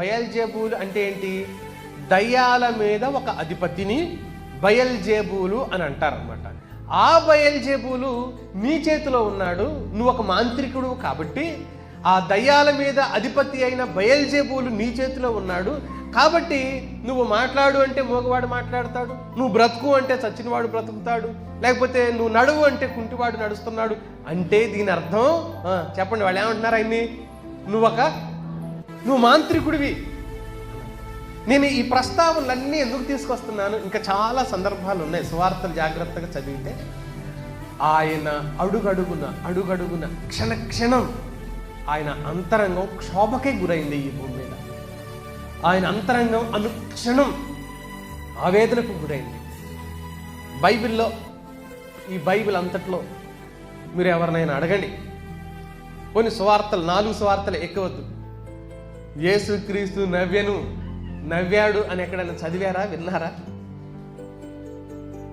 బయల్జెబూలు అంటే ఏంటి? దయ్యాల మీద ఒక అధిపతిని బయల్జెబూలు అని అంటారనమాట. ఆ బయల్జెబూలు నీ చేతిలో ఉన్నాడు, నువ్వు ఒక మాంత్రికుడు కాబట్టి ఆ దయ్యాల మీద అధిపతి అయిన బయల్జెబూలు నీ చేతిలో ఉన్నాడు కాబట్టి నువ్వు మాట్లాడు అంటే మోగవాడు మాట్లాడతాడు, నువ్వు బ్రతుకు అంటే చచ్చినవాడు బ్రతుకుతాడు, లేకపోతే నువ్వు నడువు అంటే కుంటివాడు నడుస్తున్నాడు. అంటే దీని అర్థం చెప్పండి, వాళ్ళు ఏమంటున్నారు ఆయన్ని? నువ్వు మాంత్రికుడివి. నేను ఈ ప్రస్తావనలన్నీ ఎందుకు తీసుకొస్తున్నాను? ఇంకా చాలా సందర్భాలు ఉన్నాయి, సువార్తలు జాగ్రత్తగా చదివితే. ఆయన అడుగడుగున క్షణం ఆయన అంతరంగం క్షోభకే గురైంది. ఈ భూమి మీద ఆయన అంతరంగం అనుక్షణం ఆవేదనకు గురైంది. బైబిల్లో, ఈ బైబిల్ అంతట్లో మీరు ఎవరినైనా అడగండి, కొన్ని సువార్తలు 4 సువార్తలు ఎక్కవద్దు, యేసుక్రీస్తు నవ్వాడు అని ఎక్కడైనా చదివారా, విన్నారా?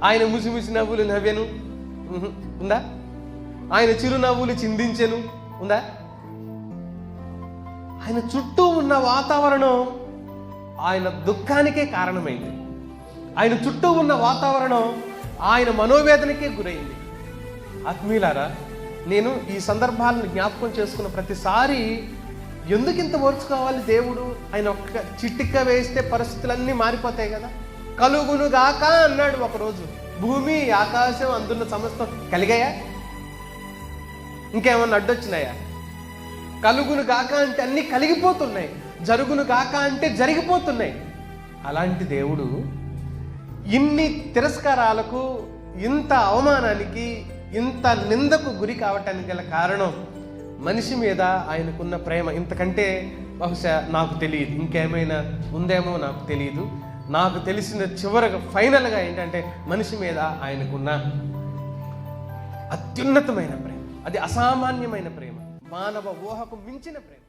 ఆయన ముసిముసి నవ్వులు నవ్వెను ఉందా? ఆయన చిరునవ్వులు చిందించెను ఉందా? ఆయన చుట్టూ ఉన్న వాతావరణం ఆయన దుఃఖానికే కారణమైంది. ఆయన చుట్టూ ఉన్న వాతావరణం ఆయన మనోవేదనకే గురైంది. ఆత్మీయులారా, నేను ఈ సందర్భాలను జ్ఞాపకం చేసుకున్న ప్రతిసారి ఎందుకు ఇంత ఓర్చుకోవాలి దేవుడు? ఆయన ఒక్క చిట్టిక్క వేస్తే పరిస్థితులన్నీ మారిపోతాయి కదా. కలుగునుగాక అన్నాడు ఒకరోజు, భూమి ఆకాశం అందున్న సమస్తం కలిగాయా? ఇంకేమన్నా అడ్డొచ్చినాయా? కలుగును గాక అంటే అన్నీ కలిగిపోతున్నాయి, జరుగును గాక అంటే జరిగిపోతున్నాయి. అలాంటి దేవుడు ఇన్ని తిరస్కారాలకు, ఇంత అవమానానికి, ఇంత నిందకు గురి కావటానికి గల కారణం మనిషి మీద ఆయనకున్న ప్రేమ. ఇంతకంటే బహుశా నాకు తెలియదు, ఇంకేమైనా ఉందేమో నాకు తెలియదు. నాకు తెలిసిన చివరగా ఫైనల్గా ఏంటంటే మనిషి మీద ఆయనకున్న అత్యున్నతమైన ప్రేమ, అది అసామాన్యమైన ప్రేమ, మానవ ఊహకు మించిన ప్రేమ.